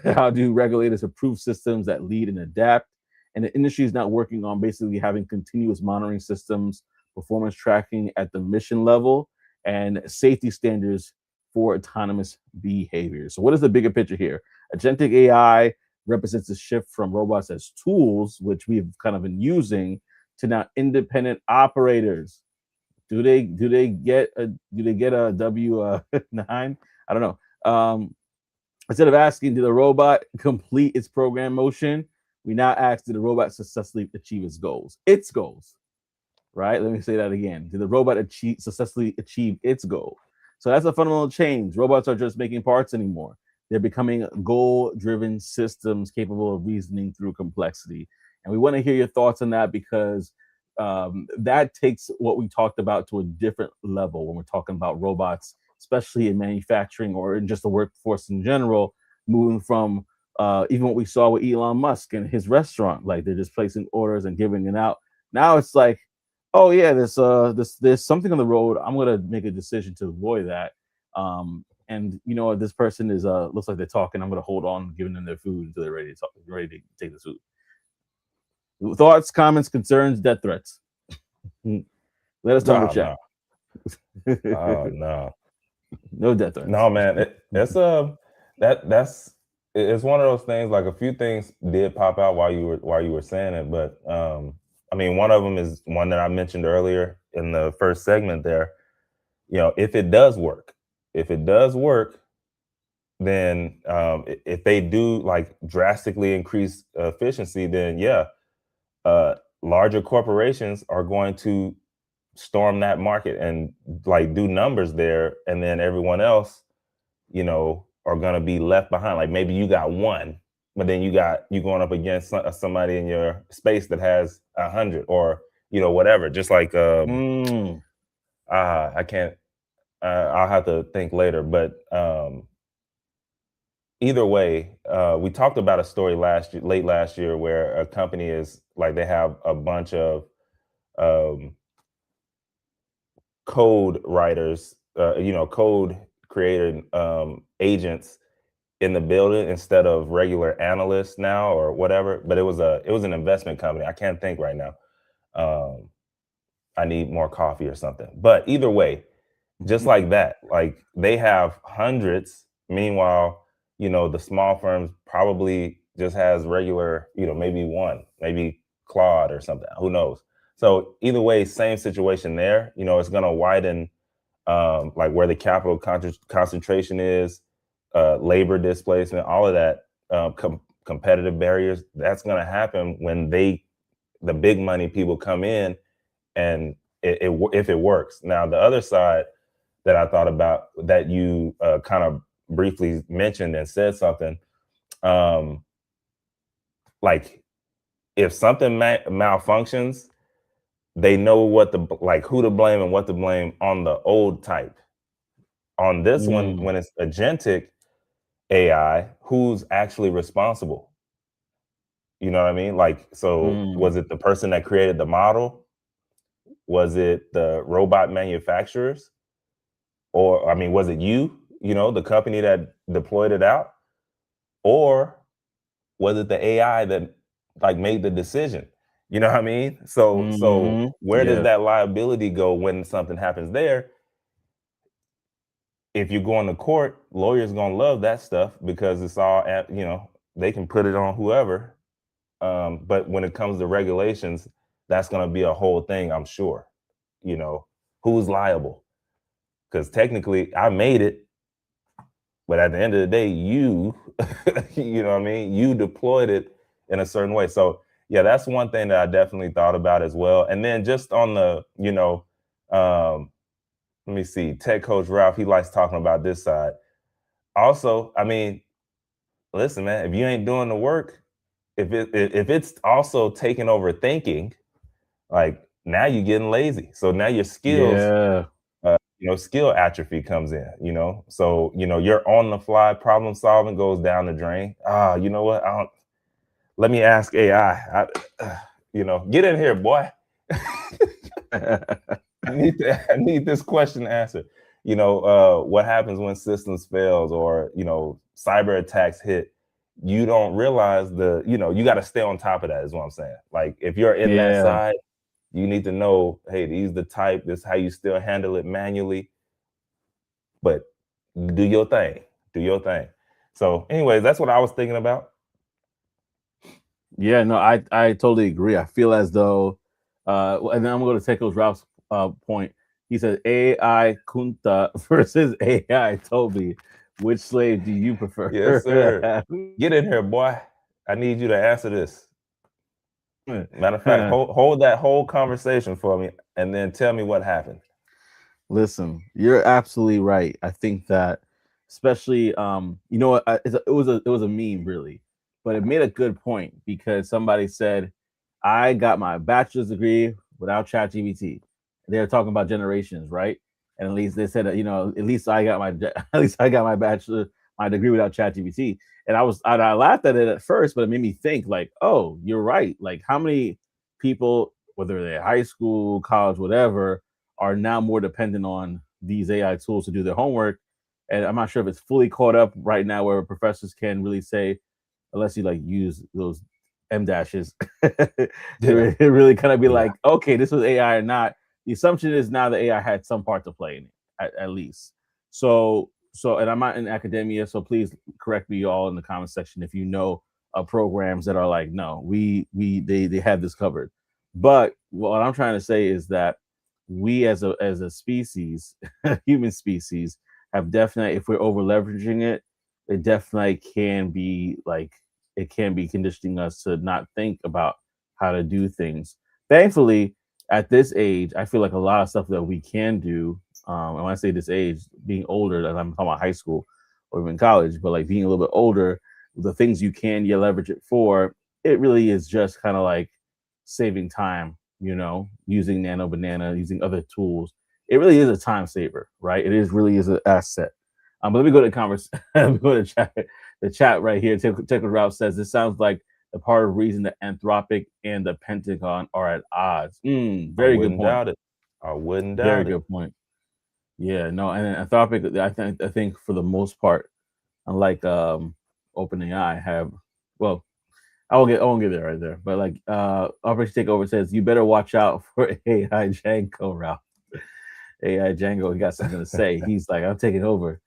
how do regulators approve systems that lead and adapt, and the industry is not working on basically having continuous monitoring systems, performance tracking at the mission level, and safety standards for autonomous behavior. So what is the bigger picture here? Agentic AI represents a shift from robots as tools, which we've kind of been using, to now independent operators. Do they get a W9? I don't know. Instead of asking, did the robot complete its program motion? We now ask, did the robot successfully achieve its goals? Its goals, right? Let me say that again. Did the robot successfully achieve its goal? So that's a fundamental change. Robots are just making parts anymore. They're becoming goal-driven systems capable of reasoning through complexity. And we want to hear your thoughts on that because that takes what we talked about to a different level when we're talking about robots, especially in manufacturing or in just the workforce in general, moving from even what we saw with Elon Musk and his restaurant, like they're just placing orders and giving it out. Now it's like, oh yeah, there's something on the road. I'm gonna make a decision to avoid that. And this person is looks like they're talking. I'm gonna hold on, giving them their food until they're ready to take the food. Thoughts, comments, concerns, death threats. Let us know in the chat. Oh no. No death threats. No, man. It's one of those things. Like a few things did pop out while you were saying it, but I mean, one of them is one that I mentioned earlier in the first segment there. If it does work, then if they do like drastically increase efficiency, then yeah, larger corporations are going to storm that market and like do numbers there, and then everyone else, are going to be left behind. Like maybe you got one, but then you going up against somebody in your space that has 100 or, whatever. Just like, I can't, I'll have to think later, but either way, we talked about a story late last year where a company is like, they have a bunch of code writers, code created agents in the building instead of regular analysts now or whatever. But it was an investment company. I can't think right now. I need more coffee or something. But either way, just like that, like they have hundreds. Meanwhile, the small firms probably just has regular, maybe one, maybe Claude or something. Who knows? So either way, same situation there. It's going to widen like where the capital concentration is, labor displacement, all of that, competitive barriers. That's going to happen when the big money people come in, and if it works. Now, the other side that I thought about that you kind of briefly mentioned and said something, like if something malfunctions, they know who to blame and what to blame on the old type. On this one, when it's agentic AI, who's actually responsible? You know what I mean? Like, so was it the person that created the model? Was it the robot manufacturers? Or, I mean, was it you, the company that deployed it out? Or was it the AI that like made the decision? You know what I mean? So where does that liability go when something happens there? If you're going to court, lawyers going to love that stuff because it's all, they can put it on whoever. But when it comes to regulations, that's going to be a whole thing, I'm sure. Who's liable? Because technically I made it, but at the end of the day, you know what I mean? You deployed it in a certain way. So yeah, that's one thing that I definitely thought about as well. And then just on the, let me see, Tech Coach Ralph, he likes talking about this side. Also, I mean, listen, man, if you ain't doing the work, if it's also taking over thinking, like now you're getting lazy. So now your skills, skill atrophy comes in, so, your on the fly problem solving goes down the drain. You know what? Let me ask AI, get in here, boy. I need this question answered. What happens when systems fails or, cyber attacks hit? You don't realize you got to stay on top of that is what I'm saying. Like if you're in that side, you need to know, hey, these the type, this is how you still handle it manually. But do your thing. So anyways, that's what I was thinking about. Yeah, no, I totally agree. I feel as though, and then I'm going to take those Ralph's point. He said AI Kunta versus AI Toby. Which slave do you prefer? Yes, sir. Get in here, boy. I need you to answer this. Matter of fact, hold that whole conversation for me and then tell me what happened. Listen, you're absolutely right. I think that, especially, it was a meme, really, but it made a good point because somebody said, "I got my bachelor's degree without ChatGPT." They're talking about generations, right? And at least they said, at least I got my my degree without ChatGPT. And I laughed at it at first, but it made me think, like, oh, you're right. Like, how many people, whether they're high school, college, whatever, are now more dependent on these AI tools to do their homework. And I'm not sure if it's fully caught up right now where professors can really say, unless you like use those M dashes, it really kind of be like, okay, this was AI or not. The assumption is now the AI had some part to play in it, at least. So, and I'm not in academia, so please correct me all in the comment section if you know programs that are like, no, they have this covered. But what I'm trying to say is that we as a species, human species, have definitely, if we're over leveraging it, it definitely can be like, it can be conditioning us to not think about how to do things. Thankfully, at this age, I feel like a lot of stuff that we can do, and when I say this age, being older, I'm talking about high school, or even college, but like being a little bit older, the things you leverage it for, it really is just kind of like saving time, using Nano Banana, using other tools. It really is a time saver, right? It is really is an asset. But let me go to let me go to chat. The chat right here. Tickle Ralph says this sounds like the part of reason that Anthropic and the Pentagon are at odds. I Very good wouldn't point. doubt it. I wouldn't Very doubt it. good point. Yeah, no, and Anthropic, I think for the most part, unlike OpenAI, have well, I won't get there right there, but like Operation Takeover says, you better watch out for AI Django, Ralph. AI Django, he got something to say. He's like, I'm taking over.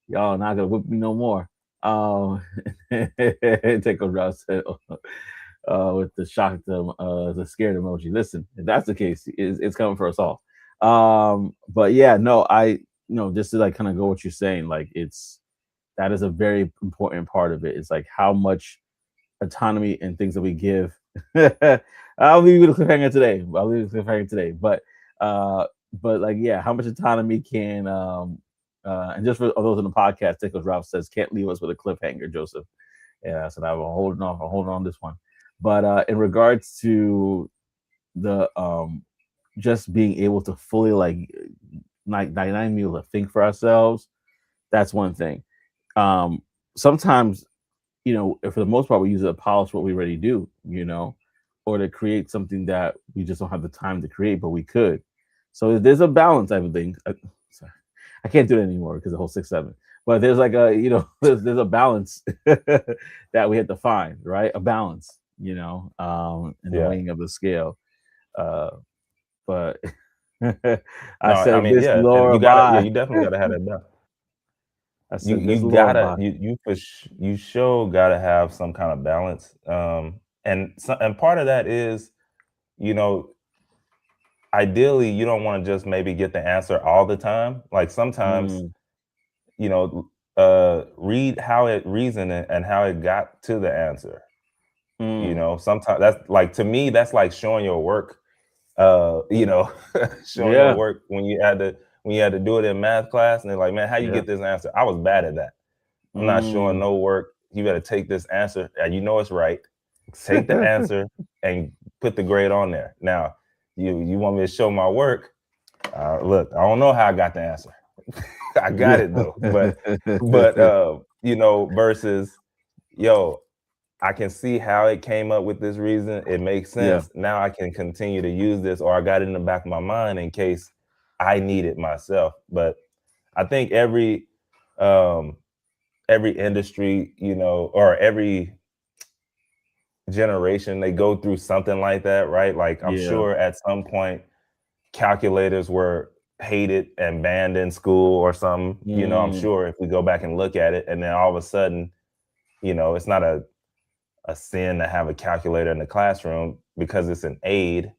Y'all not gonna whip me no more. Takeover Ralph said, with the shock, the scared emoji. Listen, if that's the case, it's coming for us all. But yeah, no, just to like kind of go what you're saying, like that is a very important part of it. It's like how much autonomy and things that we give. I'll leave you the cliffhanger today. But like, yeah, how much autonomy can and just for those in the podcast, Tickles Ralph says can't leave us with a cliffhanger, Joseph. Yeah, so I'm holding on this one. But in regards to the just being able to fully like not being able to think for ourselves, that's one thing. Sometimes, for the most part, we use it to polish what we already do, or to create something that we just don't have the time to create, but we could. So there's a balance, I think. Sorry, I can't do it anymore because the whole 6-7. But there's like there's a balance that we have to find, right? A balance, in the weighing of the scale. But I said this lower you by. definitely gotta have that balance. I said this lower by. You sure gotta have some kind of balance. And part of that is, ideally you don't want to just maybe get the answer all the time. Like sometimes, read how it reasoned and how it got to the answer. Sometimes that's like, to me, that's like showing your work. Showing your work when you had to do it in math class, and they're like, man, how you get this answer? I was bad at that. I'm not showing no work. You got to take this answer, and it's right. Take the answer and put the grade on there. Now, you want me to show my work? Look, I don't know how I got the answer. I got it though, but versus, I can see how it came up with this reason. It makes sense. Yeah. Now I can continue to use this, or I got it in the back of my mind in case I need it myself. But I think every industry, or every generation, they go through something like that, right? Like I'm sure at some point calculators were hated and banned in school or something. I'm sure if we go back and look at it, and then all of a sudden, it's not a sin to have a calculator in the classroom because it's an aid.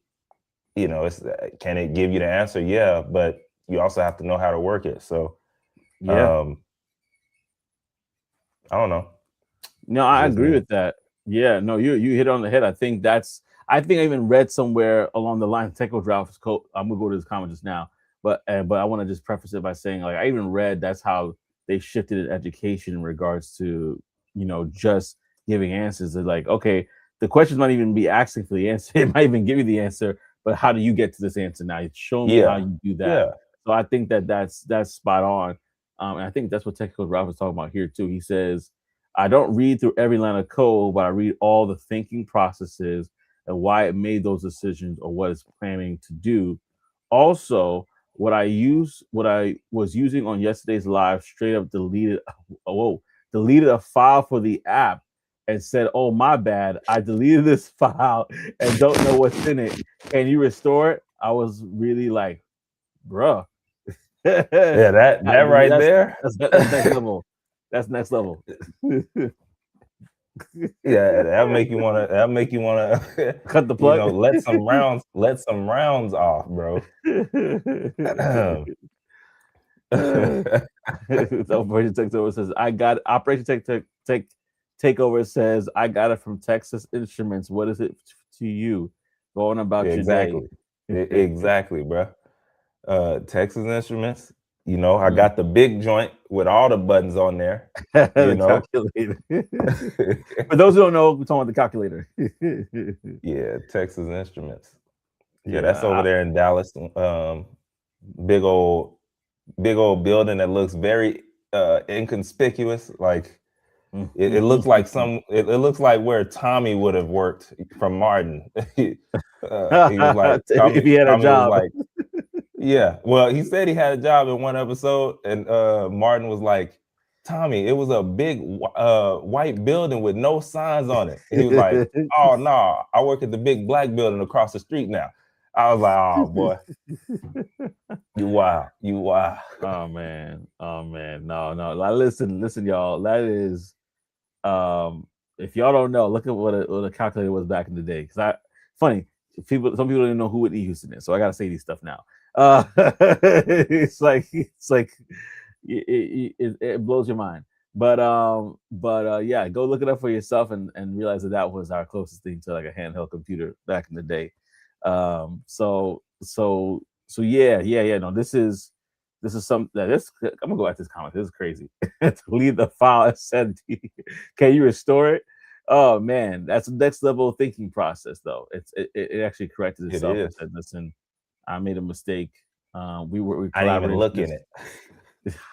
Can it give you the answer? Yeah, but you also have to know how to work it. So I don't know. No, I agree with that. Yeah, no, you hit on the head. I think I even read somewhere along the line, Techo Draft's quote. I'm gonna go to this comment just now, but I want to just preface it by saying, like, I even read that's how they shifted education in regards to, just giving answers. They're like, okay, the questions might even be asking for the answer. It might even give you the answer, but how do you get to this answer now? Show me how you do that. Yeah. So I think that's spot on. And I think that's what Technical Ralph is talking about here too. He says, I don't read through every line of code, but I read all the thinking processes and why it made those decisions or what it's planning to do. Also, what I was using on yesterday's live straight up deleted a file for the app and said, oh, my bad. I deleted this file and don't know what's in it. Can you restore it? I was really like, bruh. Yeah, that right there. That's next level. That's next level. Yeah, that'll make you wanna cut the plug. Let some rounds off, bro. Operation Takeover says, I got Operation Takeover says, I got it from Texas Instruments. What is it to you? Going about your day. Exactly, bro. Texas Instruments. You know, I got the big joint with all the buttons on there. You The know, calculator. For those who don't know, we're talking about the calculator. yeah, Texas Instruments. Yeah, that's Yeah. over there in Dallas. Big old building that looks very inconspicuous. Like it looks like it looks like where Tommy would have worked from Martin. He was like If he had a Tommy was job. like, yeah. Well, he said he had a job in one episode, and Martin was like, Tommy, it was a big white building with no signs on it. And he was like, oh no, I work at the big black building across the street now. I was like, oh boy, you wild. Oh man. No. Like, listen, y'all. That is, if y'all don't know, look at what a calculator was back in the day. Because some people don't even know who Whitney Houston is, so I gotta say these stuff now. It's like it blows your mind. But yeah, go look it up for yourself and realize that was our closest thing to like a handheld computer back in the day. So yeah. No, this is something that I'm gonna go at this comment. This is crazy. To leave the file as sent. Can you restore it? Oh man, that's the next level of thinking process though. It actually corrected itself and said, listen, I made a mistake. We I didn't even collaborating. look in it.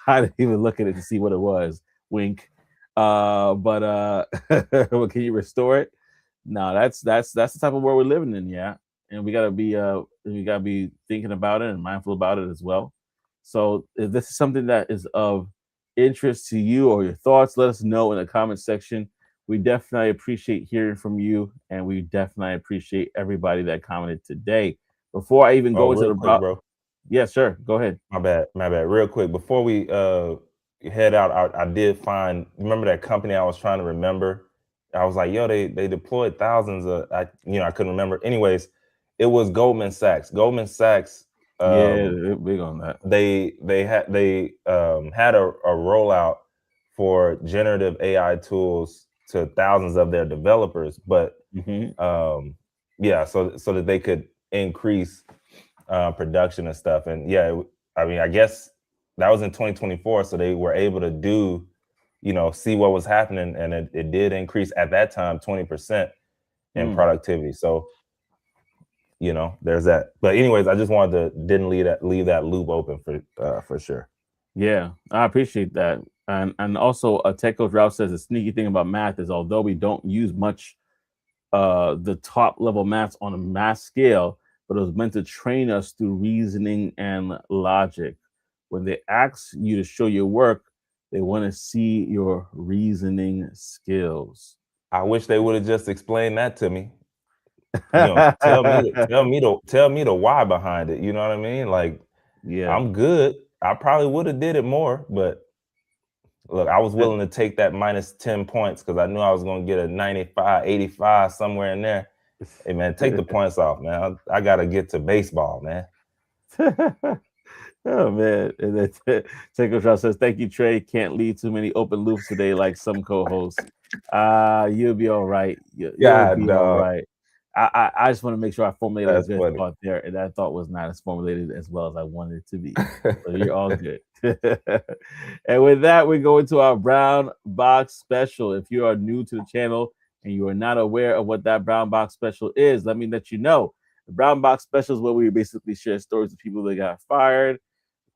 I didn't even look at it to see what it was. Wink. But well, can you restore it? No, that's the type of world we're living in, yeah. And we gotta be thinking about it and mindful about it as well. So if this is something that is of interest to you or your thoughts, let us know in the comment section. We definitely appreciate hearing from you, and we definitely appreciate everybody that commented today. Before I even go into real the quick, bro. yeah, sure, go ahead. My bad. Real quick, before we head out, I did find. Remember that company I was trying to remember? I was like, yo, they deployed thousands of. I couldn't remember. Anyways, it was Goldman Sachs. Goldman Sachs. Yeah, they're big on that. They had a rollout for generative AI tools to thousands of their developers, but yeah, so that they could increase production and stuff. And yeah, I mean, I guess that was in 2024, so they were able to do, see what was happening, and it did increase at that time 20% in productivity. So there's that. But anyways, I just wanted to didn't leave that loop open for sure. Yeah, I appreciate that. And also, Tech Coach Ralph says the sneaky thing about math is although we don't use much the top level maths on a mass scale, but it was meant to train us through reasoning and logic. When they ask you to show your work, they want to see your reasoning skills. I wish they would have just explained that to me. Tell me the why behind it. You know what I mean? Like, yeah, I'm good. I probably would have did it more, but look, I was willing to take that minus 10 points because I knew I was going to get a 95, 85 somewhere in there. Hey man, take the points off, man. I gotta get to baseball, man. Oh man. And then Tango Trout says, thank you, Trey. Can't leave too many open loops today, like some co-hosts. You'll be all right. You'll be all right. I just want to make sure I formulated a good thought there, and that thought was not as formulated as well as I wanted it to be. So you're all good. And with that, we go into our brown box special. If you are new to the channel and you are not aware of what that brown box special is, let me let you know. The brown box special is where we basically share stories of people that got fired,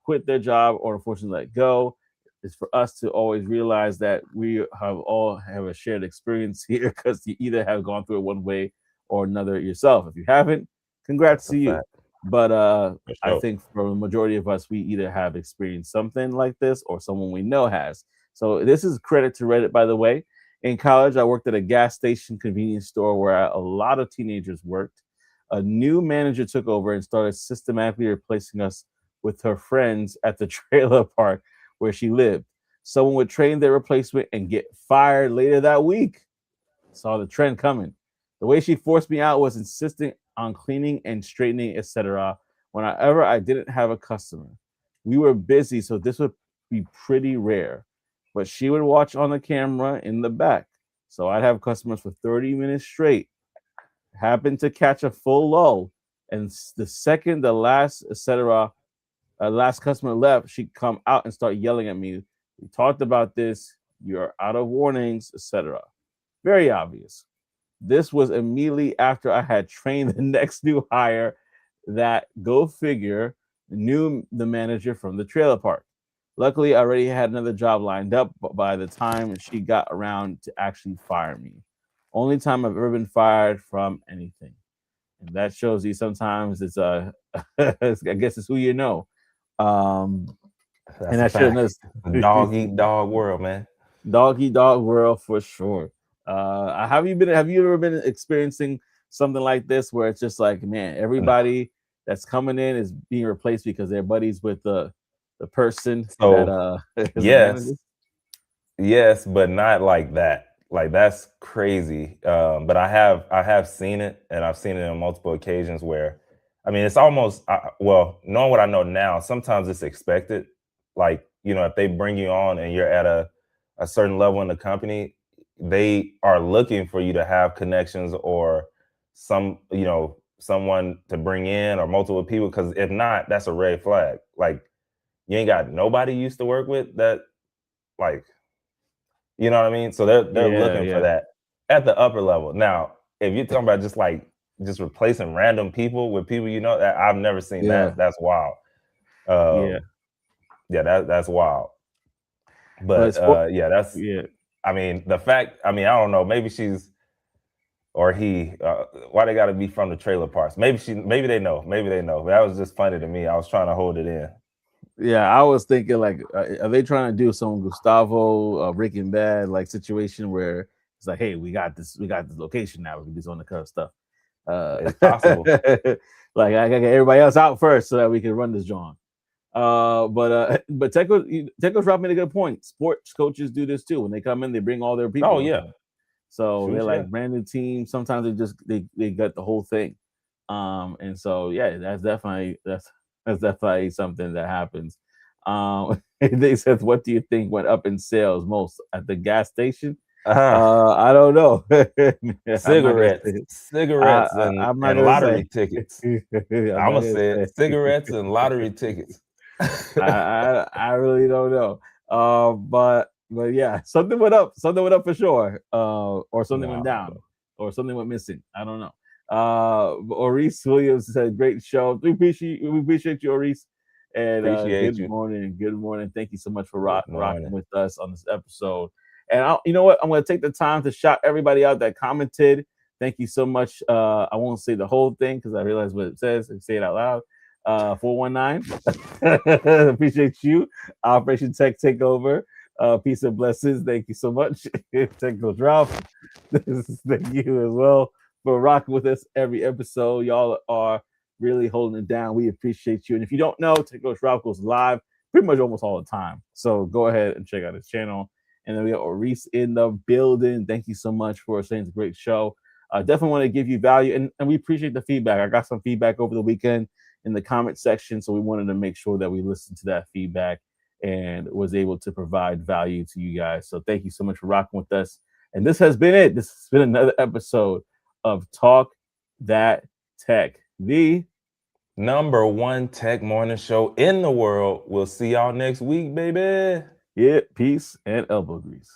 quit their job, or unfortunately let go. It's for us to always realize that we all have a shared experience here because you either have gone through it one way or another yourself. If you haven't, congrats to you. But I think for the majority of us, we either have experienced something like this or someone we know has. So this is credit to Reddit, by the way. In college, I worked at a gas station convenience store where a lot of teenagers worked. A new manager took over and started systematically replacing us with her friends at the trailer park where she lived. Someone would train their replacement and get fired later that week. Saw the trend coming. The way she forced me out was insisting on cleaning and straightening, etc. Whenever I didn't have a customer. We were busy, so this would be pretty rare. But she would watch on the camera in the back. So I'd have customers for 30 minutes straight. Happened to catch a full lull. And the second the last, etc., Last customer left, she come out and start yelling at me. We talked about this. You're out of warnings, etc. Very obvious. This was immediately after I had trained the next new hire that, go figure, knew the manager from the trailer park. Luckily, I already had another job lined up by the time she got around to actually fire me. Only time I've ever been fired from anything. And that shows you sometimes it's I guess it's who you know. And That's a that shouldn't fact. Dog eat dog world, man. Dog eat dog world for sure. Have you ever been experiencing something like this where it's just like, man, everybody that's coming in is being replaced because they're buddies with the person that So is the manager? yes, but not like that. Like that's crazy. But I have seen it, and I've seen it on multiple occasions where, I mean, it's almost well, knowing what I know now, sometimes it's expected. Like, you know, if they bring you on and you're at a certain level in the company, they are looking for you to have connections or some, you know, someone to bring in or multiple people. Because if not, that's a red flag. Like you ain't got nobody you used to work with that, like, you know what I mean? So they're Yeah, looking for yeah, that at the upper level. Now, if you're talking about just replacing random people with people, you know, that I've never seen yeah, that. That's wild. yeah. Um, yeah, that's wild. But But it's for yeah, that's, yeah. I mean, the fact, I mean, I don't know, maybe she's or he, why they got to be from the trailer parks? Maybe they know. Maybe they know. That was just funny to me. I was trying to hold it in. Yeah, I was thinking like, are they trying to do some Gustavo Breaking Bad like situation where it's like, hey, we got this location now. We can do some undercover stuff. It's possible. Like I gotta get everybody else out first so that we can run this joint. But Teko's dropping a good point. Sports coaches do this too. When they come in, they bring all their people Oh with yeah, them. So they're shoot, yeah. like brand new teams. Sometimes they got the whole thing. And so yeah, that's definitely something that happens. They said, what do you think went up in sales most at the gas station? I don't know. I'm not gonna say. Cigarettes I'm not and gonna say. lottery tickets. I'm I'm not gonna gonna say it: say. cigarettes and lottery tickets. I really don't know. But yeah, something went up for sure. Or something went No, down, or something went missing. I don't know. Maurice Williams said, "Great show. We appreciate you, Maurice." And appreciate you. good morning. Thank you so much for Good rocking morning. with us on this episode. And you know what? I'm going to take the time to shout everybody out that commented. Thank you so much. I won't say the whole thing because I realize what it says and say it out loud. 419. Appreciate you. Operation Tech Takeover. Peace and blessings. Thank you so much. Technical Ralph. Thank you as well for rocking with us every episode. Y'all are really holding it down. We appreciate you. And if you don't know, Technical Ralph goes live pretty much almost all the time. So go ahead and check out his channel. And then we got Reese in the building. Thank you so much for saying it's a great show. I definitely want to give you value, and we appreciate the feedback. I got some feedback over the weekend in the comment section, so we wanted to make sure that we listened to that feedback and was able to provide value to you guys. So thank you so much for rocking with us. And this has been it. This has been another episode of Talk That Tech, the #1 tech morning show in the world. We'll see y'all next week, baby. yeah, peace and elbow grease.